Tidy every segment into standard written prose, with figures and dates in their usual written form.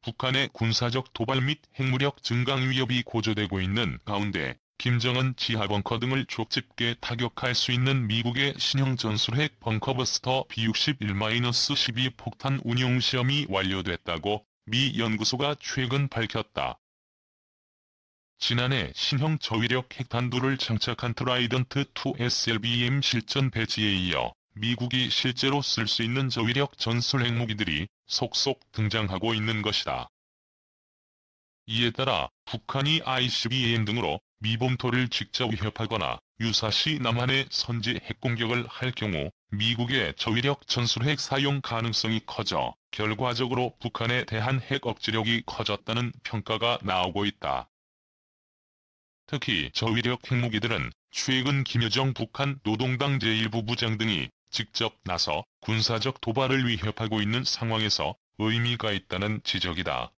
북한의 군사적 도발 및 핵무력 증강 위협이 고조되고 있는 가운데 김정은 지하벙커 등을 족집게 타격할 수 있는 미국의 신형 전술핵 벙커버스터 B-61-12 폭탄 운용 시험이 완료됐다고 미 연구소가 최근 밝혔다. 지난해 신형 저위력 핵탄두를 장착한 트라이던트-2 SLBM 실전 배치에 이어 미국이 실제로 쓸 수 있는 저위력 전술 핵무기들이 속속 등장하고 있는 것이다. 이에 따라 북한이 ICBM 등으로 미 본토를 직접 위협하거나 유사시 남한에 선제 핵공격을 할 경우 미국의 저위력 전술핵 사용 가능성이 커져 결과적으로 북한에 대한 핵 억지력이 커졌다는 평가가 나오고 있다. 특히 저위력 핵무기들은 최근 김여정 북한 노동당 제1부부장 등이 직접 나서 군사적 도발을 위협하고 있는 상황에서 의미가 있다는 지적이다.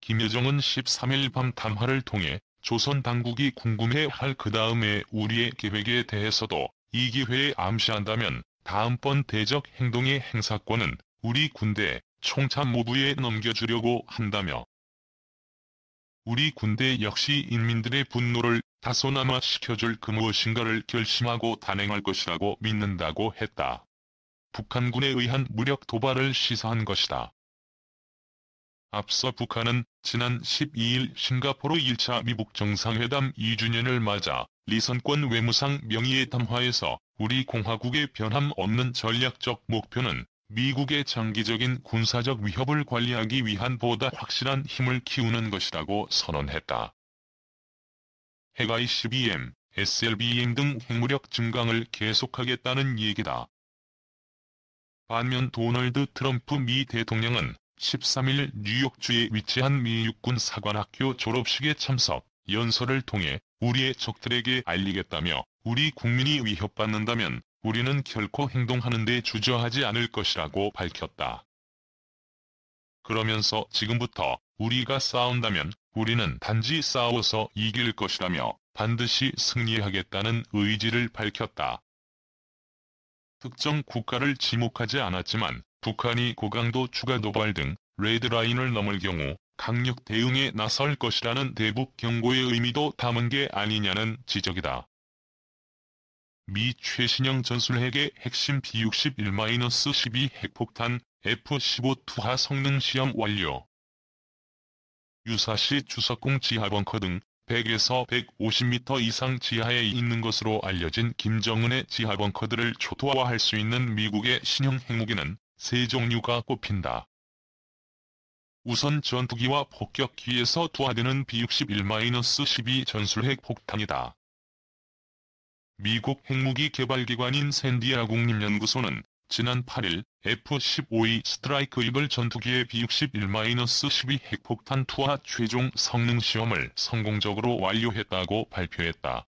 김여정은 13일 밤 담화를 통해 조선 당국이 궁금해할 그 다음에 우리의 계획에 대해서도 이 기회에 암시한다면 다음번 대적 행동의 행사권은 우리 군대 총참모부에 넘겨주려고 한다며 우리 군대 역시 인민들의 분노를 다소나마 식혀줄 그 무엇인가를 결심하고 단행할 것이라고 믿는다고 했다. 북한군에 의한 무력 도발을 시사한 것이다. 앞서 북한은 지난 12일 싱가포르 1차 미북 정상회담 2주년을 맞아 리선권 외무상 명의의 담화에서 우리 공화국의 변함없는 전략적 목표는 미국의 장기적인 군사적 위협을 관리하기 위한 보다 확실한 힘을 키우는 것이라고 선언했다. 핵 ICBM, SLBM 등 핵무력 증강을 계속하겠다는 얘기다. 반면 도널드 트럼프 미 대통령은 13일 뉴욕주에 위치한 미 육군 사관학교 졸업식에 참석, 연설을 통해 우리의 적들에게 알리겠다며 우리 국민이 위협받는다면 우리는 결코 행동하는 데 주저하지 않을 것이라고 밝혔다. 그러면서 지금부터 우리가 싸운다면 우리는 단지 싸워서 이길 것이라며 반드시 승리하겠다는 의지를 밝혔다. 특정 국가를 지목하지 않았지만 북한이 고강도 추가 도발 등 레드라인을 넘을 경우 강력 대응에 나설 것이라는 대북 경고의 의미도 담은 게 아니냐는 지적이다. 미 최신형 전술핵의 핵심 B-61-12 핵폭탄 F-15 투하 성능 시험 완료. 유사시 주석궁 지하벙커 등 100에서 150m 이상 지하에 있는 것으로 알려진 김정은의 지하벙커들을 초토화할 수 있는 미국의 신형 핵무기는 세 종류가 꼽힌다. 우선 전투기와 폭격기에서 투하되는 B-61-12 전술핵 폭탄이다. 미국 핵무기 개발기관인 샌디아 국립연구소는 지난 8일 F-15E 스트라이크 이글 전투기의 B-61-12 핵폭탄 투하 최종 성능 시험을 성공적으로 완료했다고 발표했다.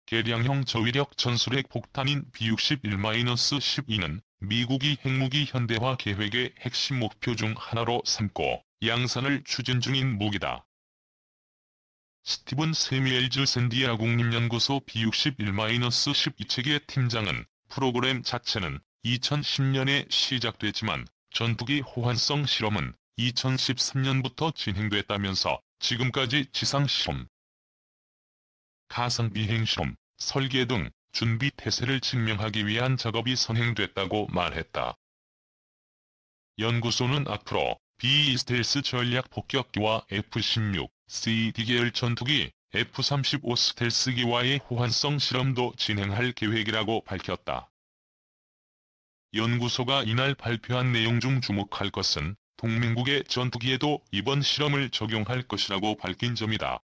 개량형 저위력 전술핵 폭탄인 B-61-12는 미국이 핵무기 현대화 계획의 핵심 목표 중 하나로 삼고 양산을 추진 중인 무기다. 스티븐 세뮤엘즈 샌디아 국립연구소 B-61-12 체계 팀장은 프로그램 자체는 2010년에 시작됐지만 전투기 호환성 실험은 2013년부터 진행됐다면서 지금까지 지상시험, 가상비행실험, 설계 등 준비 태세를 증명하기 위한 작업이 선행됐다고 말했다. 연구소는 앞으로 B-스텔스 전략 폭격기와 F-16, CD 계열 전투기, F-35 스텔스기와의 호환성 실험도 진행할 계획이라고 밝혔다. 연구소가 이날 발표한 내용 중 주목할 것은 동맹국의 전투기에도 이번 실험을 적용할 것이라고 밝힌 점이다.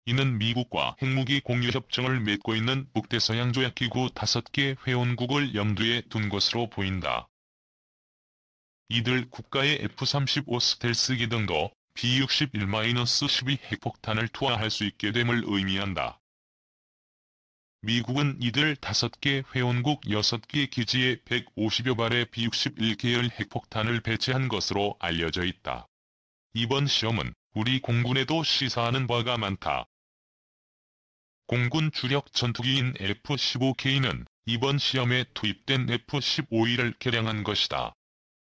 이는 미국과 핵무기 공유 협정을 맺고 있는 북대서양조약기구 5개 회원국을 염두에 둔 것으로 보인다. 이들 국가의 F-35 스텔스기 등도 B-61-12 핵폭탄을 투하할 수 있게 됨을 의미한다. 미국은 이들 5개 회원국 6개 기지에 150여 발의 B-61 계열 핵폭탄을 배치한 것으로 알려져 있다. 이번 시험은 우리 공군에도 시사하는 바가 많다. 공군 주력 전투기인 F-15K는 이번 시험에 투입된 F-15E를 개량한 것이다.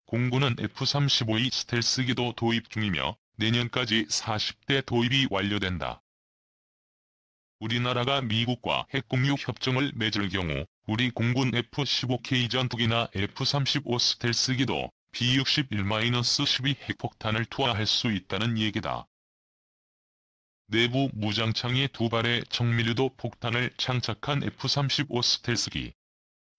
공군은 F-35E 스텔스기도 도입 중이며 내년까지 40대 도입이 완료된다. 우리나라가 미국과 핵공유 협정을 맺을 경우 우리 공군 F-15K 전투기나 F-35 스텔스기도 B-61-12 핵폭탄을 투하할 수 있다는 얘기다. 내부 무장창에 2발의 정밀유도 폭탄을 장착한 F-35 스텔스기.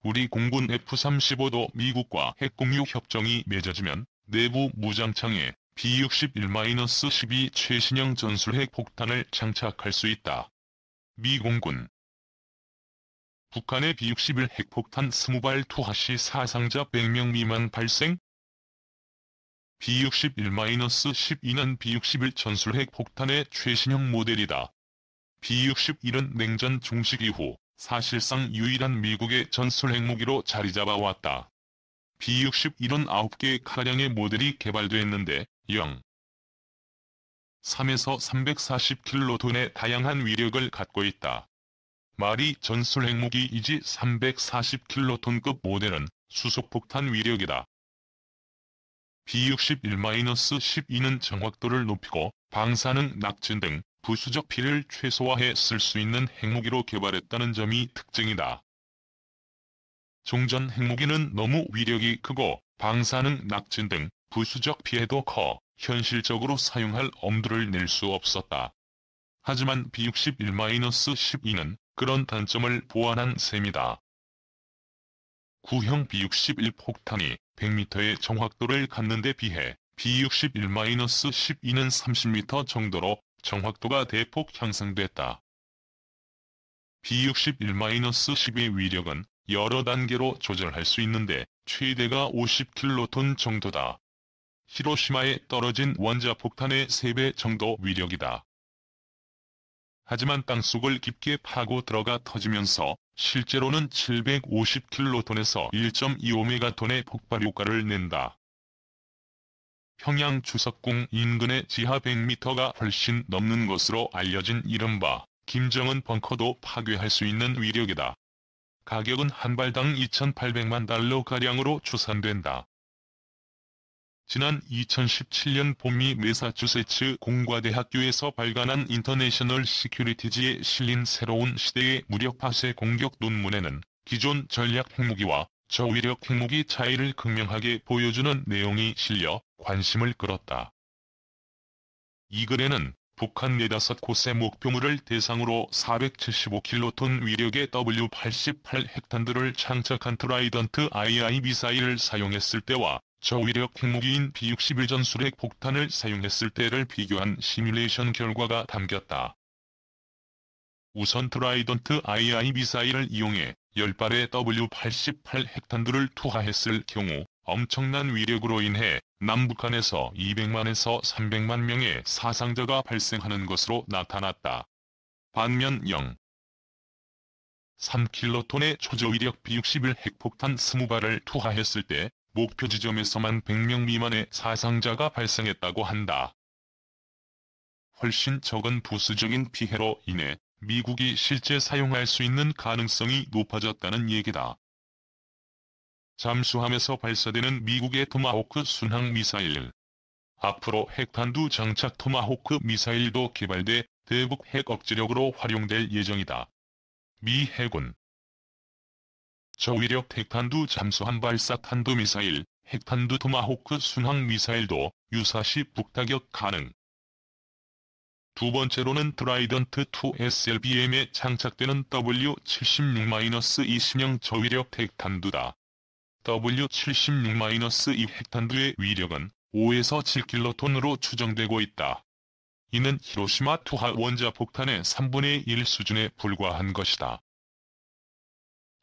우리 공군 F-35도 미국과 핵공유 협정이 맺어지면 내부 무장창에 B-61-12 최신형 전술핵 폭탄을 장착할 수 있다. 미 공군. 북한의 B-61 핵폭탄 20발 투하 시 사상자 100명 미만 발생? B-61-12는 B-61 전술핵 폭탄의 최신형 모델이다. B-61은 냉전 종식 이후 사실상 유일한 미국의 전술핵 무기로 자리 잡아왔다. B-61은 9개가량의 모델이 개발됐는데 0.3에서 340킬로톤의 다양한 위력을 갖고 있다. 말이 전술핵 무기이지 340킬로톤급 모델은 수소폭탄 위력이다. B-61-12는 정확도를 높이고 방사능 낙진 등 부수적 피해를 최소화해 쓸 수 있는 핵무기로 개발했다는 점이 특징이다. 종전 핵무기는 너무 위력이 크고 방사능 낙진 등 부수적 피해도 커 현실적으로 사용할 엄두를 낼 수 없었다. 하지만 B-61-12는 그런 단점을 보완한 셈이다. 구형 B-61 폭탄이 100m의 정확도를 갖는 데 비해 B-61-12는 30m 정도로 정확도가 대폭 향상됐다. B-61-12의 위력은 여러 단계로 조절할 수 있는데 최대가 50킬로톤 정도다. 히로시마에 떨어진 원자폭탄의 3배 정도 위력이다. 하지만 땅속을 깊게 파고 들어가 터지면서 실제로는 750킬로톤에서 1.25메가톤의 폭발 효과를 낸다. 평양 주석궁 인근의 지하 100m가 훨씬 넘는 것으로 알려진 이른바 김정은 벙커도 파괴할 수 있는 위력이다. 가격은 한 발당 2,800만 달러가량으로 추산된다. 지난 2017년 봄미 매사추세츠 공과대학교에서 발간한 인터내셔널 시큐리티지에 실린 새로운 시대의 무력파쇄 공격 논문에는 기존 전략 핵무기와 저위력 핵무기 차이를 극명하게 보여주는 내용이 실려 관심을 끌었다. 이 글에는 북한 45곳의 목표물을 대상으로 475킬로톤 위력의 W-88 핵탄두를 장착한 트라이던트 II 미사일을 사용했을 때와 저위력 핵무기인 B-61 전술핵 폭탄을 사용했을 때를 비교한 시뮬레이션 결과가 담겼다. 우선 트라이던트 II 미사일을 이용해 10발의 W-88 핵탄두를 투하했을 경우 엄청난 위력으로 인해 남북한에서 200만에서 300만 명의 사상자가 발생하는 것으로 나타났다. 반면 0.3킬로톤의 초저위력 B-61 핵폭탄 20발을 투하했을 때 목표 지점에서만 100명 미만의 사상자가 발생했다고 한다. 훨씬 적은 부수적인 피해로 인해 미국이 실제 사용할 수 있는 가능성이 높아졌다는 얘기다. 잠수함에서 발사되는 미국의 토마호크 순항 미사일. 앞으로 핵탄두 장착 토마호크 미사일도 개발돼 대북 핵 억지력으로 활용될 예정이다. 미 해군 저위력 핵탄두 잠수함 발사 탄도미사일, 핵탄두 토마호크 순항 미사일도 유사시 북타격 가능. 두 번째로는 트라이던트2 SLBM에 장착되는 W-76-2 신형 저위력 핵탄두다. W-76-2 핵탄두의 위력은 5에서 7킬로톤으로 추정되고 있다. 이는 히로시마 투하 원자폭탄의 3분의 1 수준에 불과한 것이다.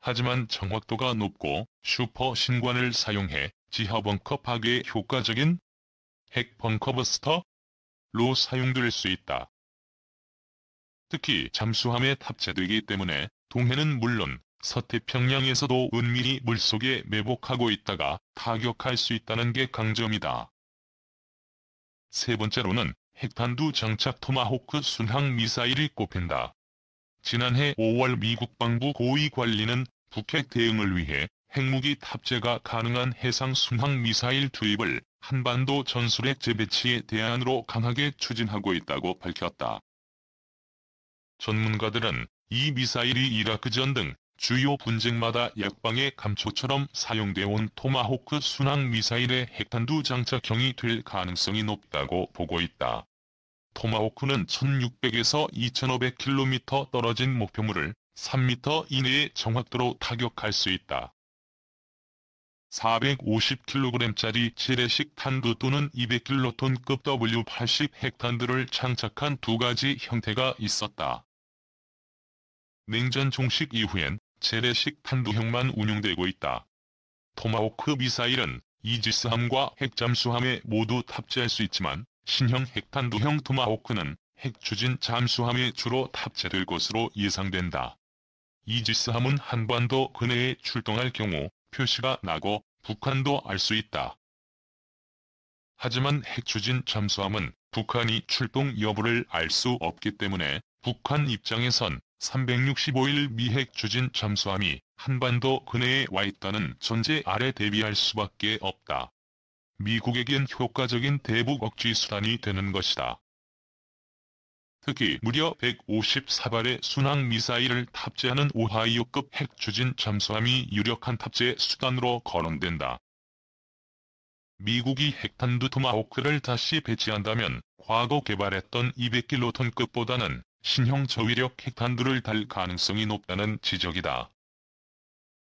하지만 정확도가 높고 슈퍼 신관을 사용해 지하 벙커 파괴에 효과적인 핵 벙커버스터로 사용될 수 있다. 특히 잠수함에 탑재되기 때문에 동해는 물론 서태평양에서도 은밀히 물속에 매복하고 있다가 타격할 수 있다는 게 강점이다. 세 번째로는 핵탄두 장착 토마호크 순항 미사일이 꼽힌다. 지난해 5월 미국 방부 고위 관리는 북핵 대응을 위해 핵무기 탑재가 가능한 해상 순항 미사일 투입을 한반도 전술핵 재배치의 대안으로 강하게 추진하고 있다고 밝혔다. 전문가들은 이 미사일이 이라크전 등 주요 분쟁마다 약방의 감초처럼 사용되어온 토마호크 순항 미사일의 핵탄두 장착형이 될 가능성이 높다고 보고 있다. 토마호크는 1600에서 2500km 떨어진 목표물을 3m 이내의 정확도로 타격할 수 있다. 450kg짜리 재래식 탄두 또는 200킬로톤급 W80 핵탄두를 장착한 두 가지 형태가 있었다. 냉전 종식 이후엔 재래식 탄두형만 운용되고 있다. 토마호크 미사일은 이지스함과 핵잠수함에 모두 탑재할 수 있지만 신형 핵탄두형 토마호크는 핵추진 잠수함에 주로 탑재될 것으로 예상된다. 이지스함은 한반도 근해에 출동할 경우 표시가 나고 북한도 알 수 있다. 하지만 핵추진 잠수함은 북한이 출동 여부를 알 수 없기 때문에 북한 입장에선 365일 미 핵추진 잠수함이 한반도 근해에 와 있다는 전제 아래 대비할 수밖에 없다. 미국에겐 효과적인 대북 억지 수단이 되는 것이다. 특히 무려 154발의 순항 미사일을 탑재하는 오하이오급 핵추진 잠수함이 유력한 탑재 수단으로 거론된다. 미국이 핵탄두 토마호크를 다시 배치한다면 과거 개발했던 200킬로톤급보다는 신형 저위력 핵탄두를 달 가능성이 높다는 지적이다.